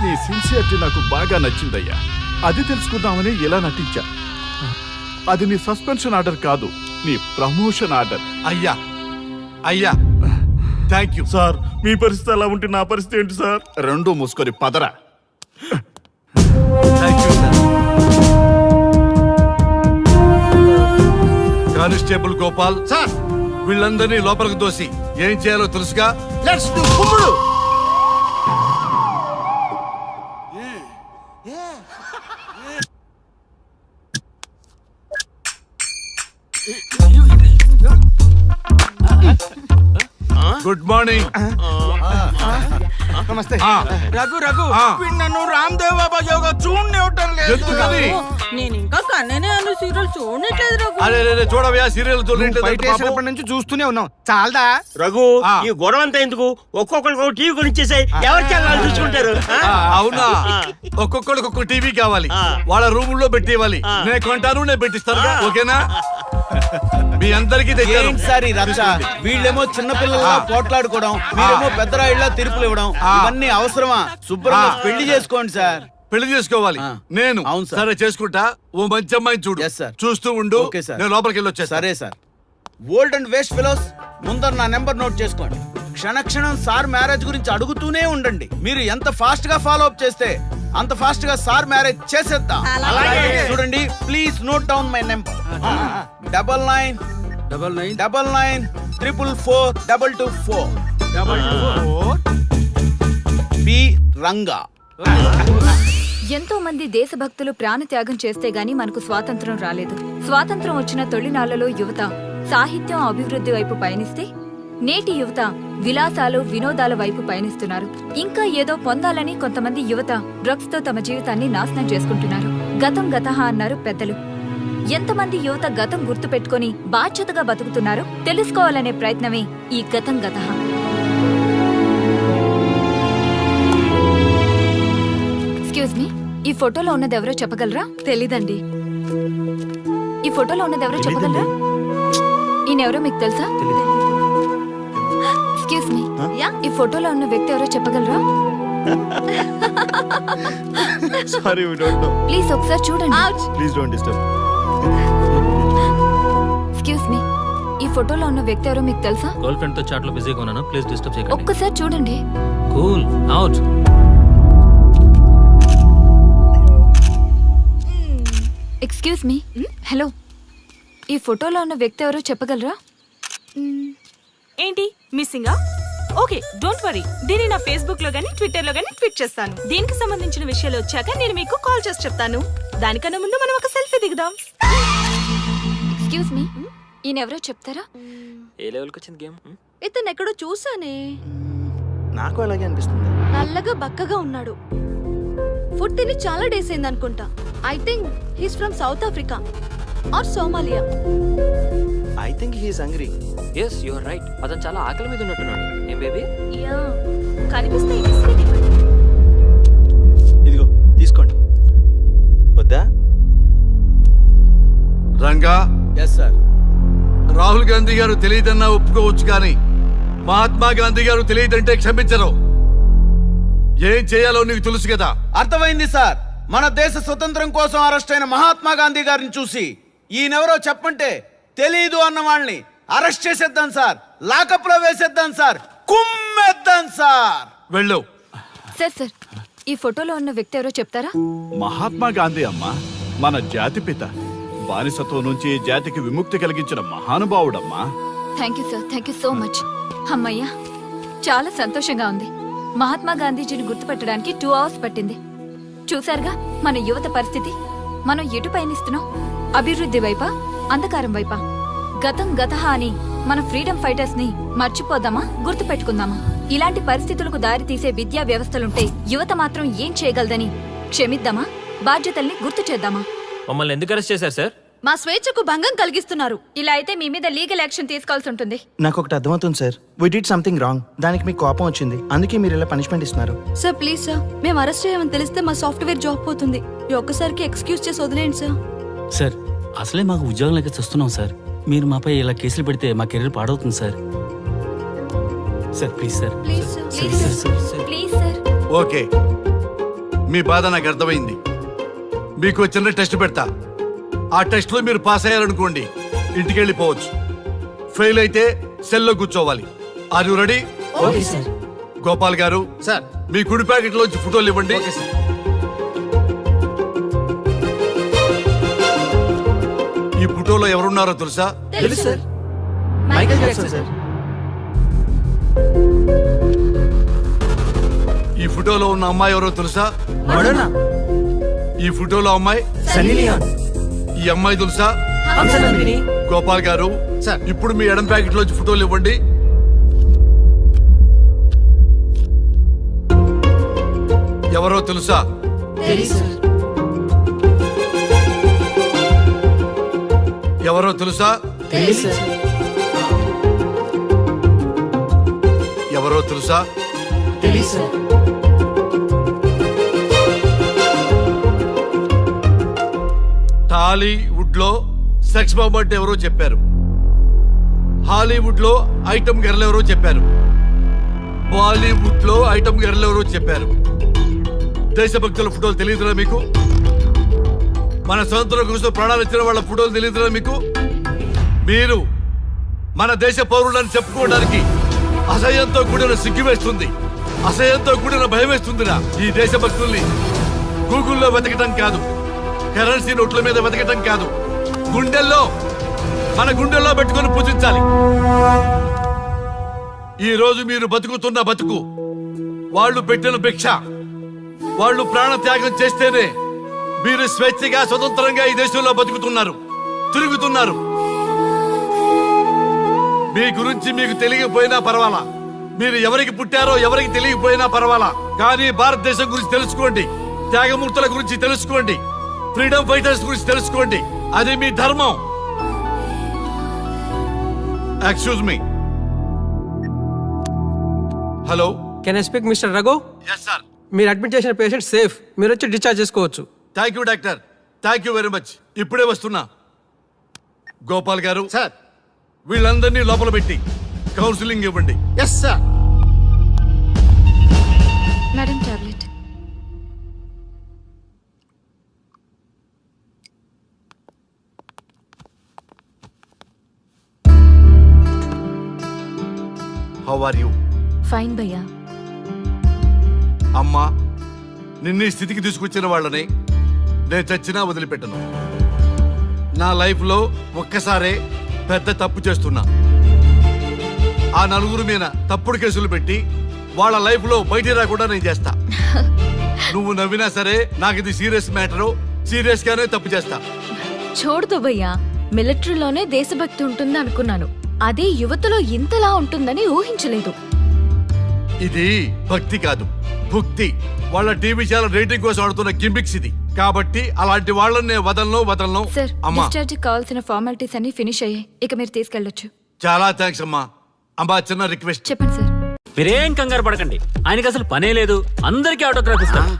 నీ సిన్సియరిటీ నాకు బాగా నచ్చిందయ్యా. అది తెలుసుకుందామని ఇలా నటించా. అది నీ సస్పెన్షన్ ఆర్డర్ కాదు, నీ ప్రమోషన్ ఆర్డర్. అయ్యా అయ్యా థ్యాంక్ యూ సార్. మీ పరిస్థితి అలా ఉంటే నా పరిస్థితి ఏంటి సార్? రెండు మూసుకొని పదరా. Thank you sir. Constable Gopal sir, వీళ్ళందరినీ లోపలికి దోసి ఏం చేయాలో తెలుసుగా. లెట్స్ డు కుమ్ముడు. Good morning. నమస్తే. రఘు రఘు ఆ. నన్ను రామ్ దేవ్ బాబా యోగా చూడనివ్వటం లేదు. ఎందుకని? నేను ఇంకా కన్ననే అను సీరియల్ చూడట్లేదు రఘు. అరే రే చూడవయ్యా సీరియల్ చూడలేదు. నుంచి చూస్తూనే ఉన్నాం. చాలదా? రఘు ఆ. ఈ గొడవ అంతా ఎందుకు? ఒక్కొక్కరికి టీవీ కొనిచ్చేసాయి, ఎవరి ఛానల్ చూసుకుంటారు. అవునా? ఒక్కొక్కడికి ఒక్కొక్క టీవీ కావాలి, ఆ. వాళ్ళ రూమ్ లో పెట్టివ్వాలి. నేను కొంటాను, నేను పెట్టిస్తాను. ఓకేనా? మీ అందరికీ తెచ్చాను. ఏంటి సార్ ఈ రచ్చ? వీళ్ళేమో చిన్నపిల్లల పోట్లాడుకోవడం, మీరేమో పెద్దరాయిళ్ళ తీర్పులు ఇవ్వడం, ఇవన్నీ అవసరమా? శుభ్రంగా పెళ్లి చేసుకోండి సార్. పెళ్లి చేసుకోవాలి ఆ. నేను. అవును సార్. సరే చేసుకుంటా. ఓ మంచి అమ్మాయిని చూడు. Yes, sir. చూస్తూ ఉండు. Okay sir. నేను లోపలికి వెళ్ళి వచ్చేస్తా. సరే sir. Old and waste fellows, ముందర నా నెంబర్ నోట్ చేసుకోండి. క్షణక్షణం సార్ మ్యారేజ్ గురించి అడుగుతూనే ఉండండి. మీరు ఎంత ఫాస్ట్ గా ఫాలో అప్ చేస్తే అంత ఫాస్ట్ గా సార్ మ్యారేజ్ చేసేద్దాం. చూడండి, please note down my number. 9999442224. B Ranga. ఎంతో మంది దేశభక్తులు ప్రాణత్యాగం చేస్తే గాని మనకు స్వాతంత్రం రాలేదు. స్వాతంత్రం వచ్చిన తొలినాళ్లలో యువత సాహిత్యం అభివృద్ధి వైపు పయనిస్తే నేటి యువత విలాసాలు వినోదాల వైపు పయనిస్తున్నారు. ఇంకా ఏదో పొందాలని కొంతమంది యువత డ్రగ్స్ తో తమ జీవితాన్ని నాశనం చేసుకుంటున్నారు. గతం గతహ అన్నారు పెద్దలు. ఎంతమంది యువత గతం గుర్తు పెట్టుకుని బాధ్యతగా బతుకుతున్నారో తెలుసుకోవాలనే ప్రయత్నమే ఈ గతం గతహ. ఎక్స్క్యూజ్ మీ, ఈ ఫోటోలో ఉన్నది ఎవరో చెప్పగలరా? తెలీదండి. ఈ ఫోటోలో ఉన్నది ఎవరో చెప్పగలరా? ఈయనెవరో మీకు తెలుసా? ఎక్స్క్యూజ్ మీ, ఈ ఫోటోలో ఉన్న వ్యక్తి ఎవరో చెప్పగలరా? Sorry, we don't know. Please ఒకసారి చూడండి. Please don't disturb. Excuse me, ఈ ఫోటోలో ఉన్న వ్యక్తి ఎవరో మీకు తెలుసా? గర్ల్ ఫ్రెండ్ తో చాట్ లో బిజీగా ఉన్నాను, ప్లీజ్ డిస్టర్బ్ చేయకండి. ఒక్కసారి చూడండి. Cool out. Excuse me, hello, ఈ ఫోటోలో ఉన్న వ్యక్తి ఎవరో చెప్పగలరా? ఏంటి మిస్సింగా? ఓకే డోంట్ వరీ దీన్ని నా ఫేస్బుక్ లో గానీ ట్విట్టర్ లో గానీ ట్వీట్ చేస్తాను. దీనికి సంబంధించిన విషయాలు వచ్చాక నేను మీకు కాల్ చేసి చెప్తాను. దానికన్నా ముందు మనం ఒక సెల్ఫీ దిగుదాం. ఎక్స్క్యూజ్ మీ, ఈయనెవరో చెప్తారా? ఏ లెవెల్కి వచ్చింది గేమ్? ఇతను ఎక్కడో చూసానే. నాకు అలాగే అనిపిస్తుంది. నల్లగా బక్కగా ఉన్నాడు. ఫుడ్ తిని చాలా డేస్ అయింది అనుకుంటా. I think he's from South Africa or Somalia. I think he's hungry. Yes you are right. అతను చాలా ఆకలి మీద ఉన్నట్టున్నాడు. ఏం బేబీ? యా కనిపిస్తే ఈ బిస్కెట్ ఇవ్వండి. ఇదిగో తీసుకోండి. వద్దా? Ranga, yes sir. రాహుల్ గాంధీ గారు తెలియదన్నా ఒప్పుకోవచ్చు కానీ మహాత్మా గాంధీ గారు తెలియదంటే క్షమించరు. ఏం చేయాలో నీకు తెలుసు కదా. అర్థమైంది సార్. మన దేశ స్వతంత్రం కోసం అరెస్ట్ అయిన మహాత్మా గాంధీ గారిని చూసి ఈయనెవరో చెప్పంటే తెలీదు అన్న వాళ్ళని అరెస్ట్ చేసేద్దాం సార్. లాకప్ లో వేసేద్దాం సార్. కుమ్మేద్దాం సార్. వెళ్ళు. సార్ ఈ ఫోటోలో ఉన్న వ్యక్తి ఎవరో చెప్తారా? మహాత్మా గాంధీ అమ్మ, మన జాతిపిత. బానిసత్వం నుంచి జాతికి విముక్తి కలిగించిన మహానుభావుడమ్మా. Thank you sir, thank you so much. అమ్మయ్యా, చాలా సంతోషంగా ఉంది. మహాత్మా గాంధీజీని గుర్తుపెట్టడానికి 2 hours పట్టింది. చూసారుగా మన యువత పరిస్థితి. మనం ఎటు పయనిస్తున్నాం? అభివృద్ధి వైపా, అంధకారం వైపా? గతం గతహ అని మన ఫ్రీడమ్ ఫైటర్స్ ని మర్చిపోదామా, గుర్తు పెట్టుకుందామా? ఇలాంటి పరిస్థితులకు దారి తీసే విద్యా వ్యవస్థలుంటే యువత మాత్రం ఏం చేయగలదని క్షమిద్దామా, బాధ్యతల్ని గుర్తు చేద్దామా? మమ్మల్ని ఎందుకు అరెస్ట్ చేశారు సార్? మా స్వేచ్ఛకు భంగం కలిగిస్తున్నారు. ఇలా అయితే మీ మీద లీగల్ యాక్షన్ తీసుకోవాల్సి ఉంటుంది. నాకు ఒకటి అర్థమవుతుంది sir. We did something wrong. దానికి మీకు కోపం వచ్చింది, అందుకే మీరు ఇలా పనిష్మెంట్ ఇస్తున్నారు. సార్ ప్లీజ్ సార్, మేము అరెస్ట్ చేయమని తెలిస్తే మా సాఫ్ట్వేర్ జాబ్ పోతుంది. ఈ ఒక్కసారికి ఎక్స్క్యూజ్ చేసి వదిలేండి సార్. సార్ అసలే మాకు ఉద్యోగం లేక చూస్తున్నాం సార్. మీరు మాపై ఇలా కేసులు పెడితే మా కెరీర్ పాడవుతుంది sir. Sir please sir. Please sir, please sir, please sir. Okay, మీ బాధ నాకు అర్థమైంది. మీకు చిన్న టెస్ట్ పెడతా. ఆ టెస్ట్ లో మీరు పాస్ అయ్యారనుకోండి, ఇంటికి వెళ్ళిపోవచ్చు. ఫెయిల్ అయితే సెల్లో కూర్చోవాలి. Are you ready? Okay sir. Gopal garu, sir మీ కుడి ప్యాకెట్ లోంచి ఫోటోలు ఇవ్వండి. ఈ ఫోటోలో ఎవరున్నారో తెలుసా? తెలుసు సార్. Michael Jackson sir. ఈ ఫోటోలో ఉన్న అమ్మాయి ఎవరో తెలుసా? మడోనా. ఈ ఫోటోలో అమ్మాయి సన్నీ లియోన్. ఈ అమ్మాయి తెలుసా? హంసనందిని. గోపాల్ గారు, సార్. ఇప్పుడు మీ ఎడం ప్యాకెట్ లోంచి ఫోటోలు ఇవ్వండి. ఎవరో తెలుసా? తెలుసు సార్. ఎవరో తెలుసా? తెలుసు సార్. ఎవరో తెలుసా? తెలుసు సార్. టాలీవుడ్ లో సెక్స్ బాంబ్ అంటే ఎవరో చెప్పారు. హాలీవుడ్ లో ఐటమ్ గర్ల్ ఎవరో చెప్పారు. బాలీవుడ్ లో ఐటమ్ గర్ల్ ఎవరో చెప్పారు. దేశభక్తుల ఫోటోలు తెలియదురా మీకు? మన స్వతంత్రం కోసం ప్రాణాలు ఇచ్చిన వాళ్ళ ఫోటోలు తెలియదురా మీకు? మీరు మన దేశ పౌరులని చెప్పుకోవడానికి అసహ్యంతో కూడిన సిగ్గు వేస్తుంది, అసహ్యంతో కూడిన భయం వేస్తుందిరా. ఈ దేశభక్తుల్ని గూగుల్లో వెతకటం కాదు, కరెన్సీ నోట్ల మీద వెతకటం కాదు, గుండెల్లో, మన గుండెల్లో పెట్టుకొని పూజించాలి. ఈ రోజు మీరు బతుకుతున్న బతుకు వాళ్ళు పెట్టిన భిక్ష. వాళ్ళు ప్రాణ త్యాగం చేస్తేనే మీరు స్వేచ్ఛగా స్వతంత్రంగా ఈ దేశంలో బతుకుతున్నారు, తిరుగుతున్నారు. మీ గురించి మీకు తెలియకపోయినా పర్వాలా, మీరు ఎవరికి పుట్టారో ఎవరికి తెలియకపోయినా పర్వాలా, కానీ భారతదేశం గురించి తెలుసుకోండి, త్యాగమూర్తుల గురించి తెలుసుకోండి, ఫ్రీడమ్ ఫైటర్స్ గురించి తెలుసుకోండి. అది మీ ధర్మం. Excuse me. Hello, can I speak mister Raghu? Yes sir. మీరు అడ్మిట్ చేసిన పేషెంట్ సేఫ్. మీరు వచ్చి డిశ్చార్జ్ చేసుకోవచ్చు. Thank you doctor, thank you very much. ఇప్పుడే వస్తున్నా. గోపాల్ గారు, సార్. వీళ్ళందరినీ లోపల పెట్టి కౌన్సిలింగ్ ఇవ్వండి. Yes sir. Madam tablet. How are you? Fine భయ్యా. అమ్మా, నిన్ను ఈ స్థితికి తీసుకొచ్చిన వాళ్ళని నేను చచ్చినా వదిలిపెట్టను. నా లైఫ్లో ఒక్కసారే పెద్ద తప్పు చేస్తున్నా. ఆ నలుగురు మీద తప్పుడు కేసులు పెట్టి వాళ్ళ లైఫ్ లో బయటికి రాకుండా నేను చేస్తా. నువ్వు నవ్వినా సరే నాకు ఇది సీరియస్ మ్యాటర్, సీరియస్ గానే తప్పు చేస్తా. చూడదు భయ్యా, మిలిటరీలోనే దేశభక్తి ఉంటుంది అనుకున్నాను. అదే యువతలో ఇంతలా ఉంటుందని ఊహించలేదు. ఇది భక్తి కాదు, భుక్తి. వాళ్ళ టీవీ ఛానల్ రేటింగ్ కోసం ఆడుతున్న గిమిక్స్ ఇది. కాబట్టి అలాంటి వాళ్ళని నేను వదలను. సార్, అమ్మా డిశ్చార్జ్ కావాల్సిన ఫార్మాలిటీస్ అన్ని ఫినిష్ అయ్యాయి. ఇక మీరు తీసుకెళ్ళొచ్చు. చాలా థ్యాంక్స్ అమ్మా. అమ్మా చిన్న రిక్వెస్ట్. చెప్పండి సార్. మీరేం కంగారు పడకండి, ఆయనకి అసలు పనే లేదు. అందరికీ ఆటోగ్రాఫ్ ఇస్తాను.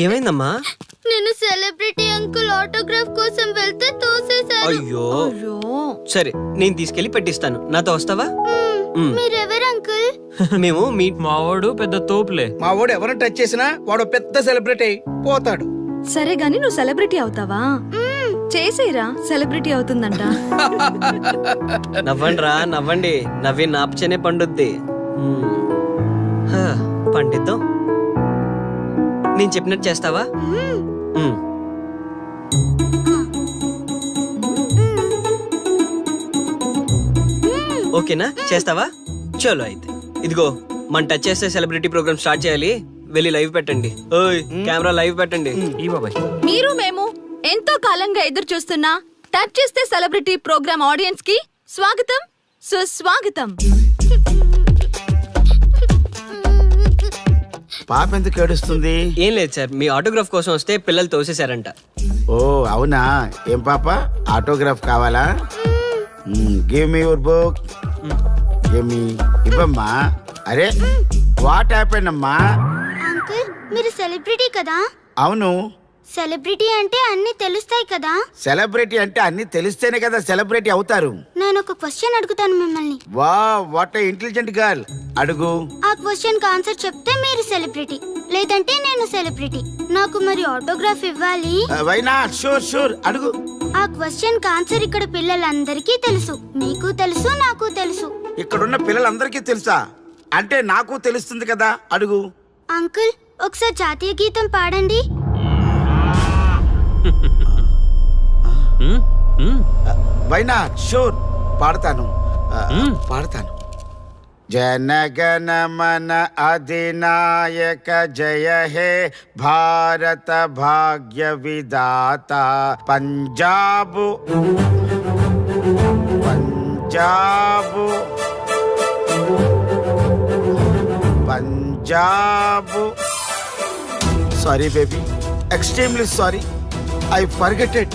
ఏమైందమ్మా? నేను సెలబ్రిటీ అంకుల్ ఆటోగ్రాఫ్ కోసం వెళ్తే తోసేశారు. అయ్యో, సరే నేను తీసుకెళ్లి పెట్టిస్తాను. నాతో వస్తావా? మీరెవరు అంకుల్? మేము మీ మావాడు పెద్ద తోపులే. మా వాడు ఎవరిని టచ్ చేసినా వాడు పెద్ద సెలబ్రిటీ పోతాడు. సరే గాని నువ్వు సెలబ్రిటీ అవుతావా? చేసేరా, సెలబ్రిటీ అవుతుందంట. నవ్వండిరా, నవ్వండి. నవ్వి నాపచనే పండుద్ది. పండిద్దాం. నేను చెప్పినట్టు చేస్తావా? ఓకేనా? చేస్తావా? చలో అయితే. ఇదిగో మన టచ్ చేస్తే సెలబ్రిటీ ప్రోగ్రామ్ స్టార్ట్ చేయాలి. వెళ్ళి లైవ్ పెట్టండి. ఓయ్ కెమెరా లైవ్ పెట్టండి. ఈ బాబాయ్, మీరు మేము ఎంతో కాలంగా ఎదురు చూస్తున్న టచ్ చేస్తే సెలబ్రిటీ ప్రోగ్రామ్ ఆడియన్స్ కి స్వాగతం, సుస్వాగతం. పాప ఎందుకు ఏడుస్తుంది? ఏం లేదు సార్, మీ ఆటోగ్రాఫ్ కోసం వస్తే పిల్లలు తోసేశారంట. ఓ అవునా? ఏం పాప, ఆటోగ్రాఫ్ కావాలా? Give me your book. Give me. ఇవ్వమ్మా. అరే వాట్ హ్యాపెన్ అమ్మా? అంకుల్, మీరు సెలబ్రిటీ కదా? అవును. సెలబ్రిటీ అంటే అన్ని తెలుస్తాయి కదా? సెలబ్రిటీ అంటే అన్ని తెలిస్తేనే కదా సెలబ్రిటీ అవుతారు. నేను ఒక క్వశ్చన్ అడుగుతాను మిమ్మల్ని. వా వాట్ ఏ ఇంటెలిజెంట్ గర్ల్. అడుగు. ఆ క్వశ్చన్ కి ఆన్సర్ చెప్తే మీరు సెలబ్రిటీ, లేదంటే నేను సెలబ్రిటీ. నాకు మరి ఆటోగ్రాఫ్ ఇవ్వాలి. Why not? షూర్ షూర్, అడుగు. ఆ క్వశ్చన్ కి ఆన్సర్ ఇక్కడ పిల్లలందరికీ తెలుసు. మీకు తెలుసు, నాకు తెలుసు. ఇక్కడున్న పిల్లలందరికీ తెలుసా? అంటే నాకు తెలుస్తుంది కదా. అడుగు. అంకుల్, ఒకసారి జాతీయ గీతం పాడండి. Why not? షూర్, పాడతాను. పాడతాను. జనగణ మన అధినాయక జయ హే భారత భాగ్య విధాత. Punjab Punjab Punjab. Sorry baby, extremely sorry. I forget it.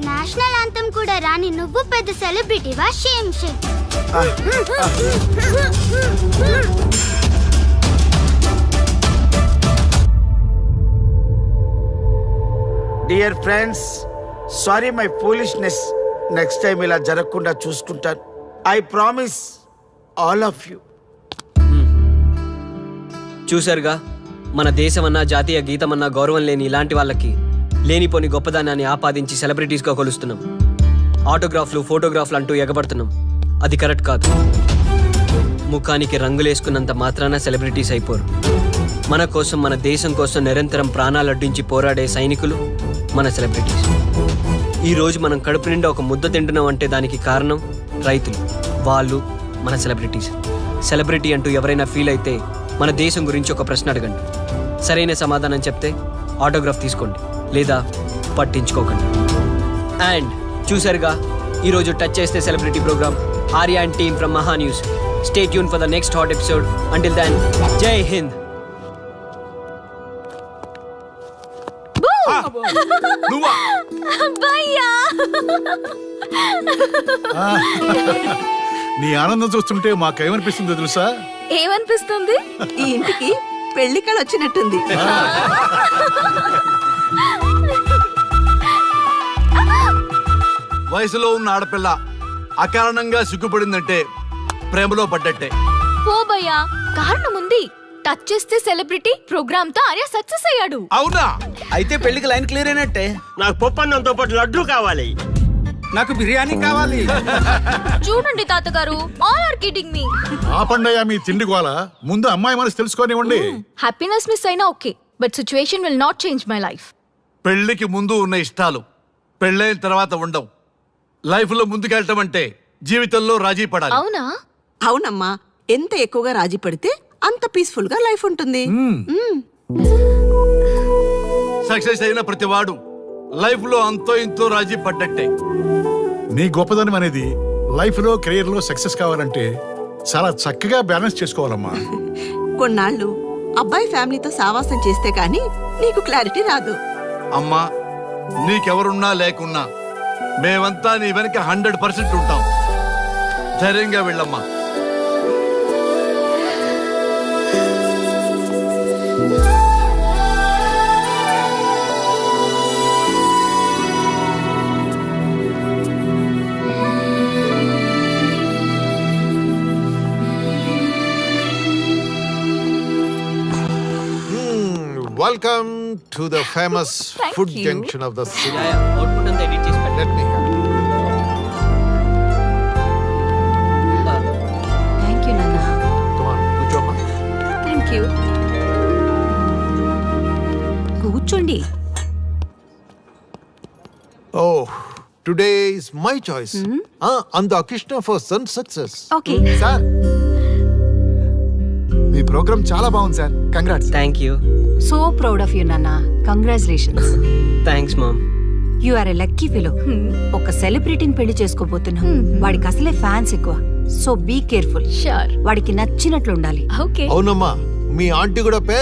National anthem కూడా రాని నువ్వు పెద్ద సెలబ్రిటీవా? Shame shame. Dear friends, sorry my foolishness. Next time ఇలా జరగకుండా చూసుకుంటాను. I promise all of you. చూశారుగా, మన దేశమన్నా జాతీయ గీతమన్నా గౌరవం లేని ఇలాంటి వాళ్ళకి లేనిపోని గొప్పదానాన్ని ఆపాదించి సెలబ్రిటీస్గా కొలుస్తున్నాం. ఆటోగ్రాఫ్లు, ఫోటోగ్రాఫ్లు అంటూ ఎగబడుతున్నాం. అది కరెక్ట్ కాదు. ముఖానికి రంగులేసుకున్నంత మాత్రాన సెలబ్రిటీస్ అయిపోరు. మన కోసం, మన దేశం కోసం నిరంతరం ప్రాణాలు అడ్డించి పోరాడే సైనికులు మన సెలబ్రిటీస్. ఈరోజు మనం కడుపు నిండా ఒక ముద్ద తింటున్నాం అంటే దానికి కారణం రైతులు. వాళ్ళు మన సెలబ్రిటీస్. సెలబ్రిటీ అంటూ ఎవరైనా ఫీల్ అయితే మన దేశం గురించి ఒక ప్రశ్న అడగండి. సరైన సమాధానం చెప్తే ఆటోగ్రాఫ్ తీసుకోండి, లేదా పట్టించుకోకండి. అండ్ చూసారుగా, ఈరోజు టచ్ చేస్తే celebrity program. Arya and team from Maha news. Stay tune for the next hot episode. Until then, Jai Hind. నీ ఆనందం చూస్తుంటే మాకేమనిపిస్తుందో తెలుసా? ఏమనిపిస్తుంది? ఈ ఇంటికి పెళ్లి కళ వచ్చినట్టుంది. వయసులో ఉన్న ఆడపిల్ల అకారణంగా సిగ్గుపడిందంటే ప్రేమలో పడ్డట్టే. ఓ భయ్యా, కారణం ఉంది. టచ్ చేస్తే సెలబ్రిటీ ప్రోగ్రామ్ తో ఆర్య సక్సెస్ అయ్యాడు. అవునా? అయితే పెళ్లికి లైన్ క్లియర్ అయినట్టే. నాకు పప్పన్నంతో పాటు లడ్డు కావాలి. నాకు బిర్యానీ కావాలి. చూడండి తాతగారు, ఆల్ ఆర్ కిడింగ్ మీ. ఆపండయ్యా మీ తిండి గోల. ముందు అమ్మాయి మనసు తెలుసుకోనివ్వండి. హ్యాపీనెస్ మిస్ అయినా okay, but situation will not change my life. పెళ్లికి ముందు ఉన్న ఇష్టాలు పెళ్ళైన తర్వాత ఉండవు. లైఫ్ లో ముందుకెళ్ళటం అంటే జీవితంలో రాజీ పడాలి. అవునా? అవునమ్మా, ఎంత ఎక్కువగా రాజీ పడితే అంత పీస్ఫుల్ గా లైఫ్ ఉంటుంది. సక్సెస్ అయిన ప్రతివాడు లైఫ్ లో అంతో ఇంతో రాజీ పడ్డట్టే. నీ గొప్పదనం అనేది లైఫ్ లో కెరీర్ లో సక్సెస్ కావాలంటే చాలా చక్కగా బ్యాలెన్స్ చేసుకోవాలమ్మా. కొన్నాళ్ళు అబ్బాయి ఫ్యామిలీతో సావాసం చేస్తే గానీ నీకు క్లారిటీ రాదు. అమ్మా, నీకెవరున్నా లేకున్నా మేమంతా నీ వెనక 100% ఉంటాం. ధైర్యంగా వెళ్ళమ్మా. Welcome to the famous Thank food you. junction of the city. Output అంతా ఎడిట్ చేసి పెట్టండి. Let me help. Thank you నాన్న. Come on, కూర్చోమ్మా. Thank you. కూర్చోండి. Oh, today is my choice. Andakishna for son success. Okay. Sir, మీ program చాలా బాగుంది sir. Congrats. Thank you. So proud of you నాన్న. Congratulations. Thanks mom. You are a lucky fellow. ఒక సెలబ్రిటీని పెళ్లి చేసుకోబోతున్నా. వాడికి అసలే ఫ్యాన్స్ ఎక్కువ. So be careful. షూర్. వాడికి నచ్చినట్లు ఉండాలి. ఓకే. అవునమ్మా, మీ ఆంటీ కూడా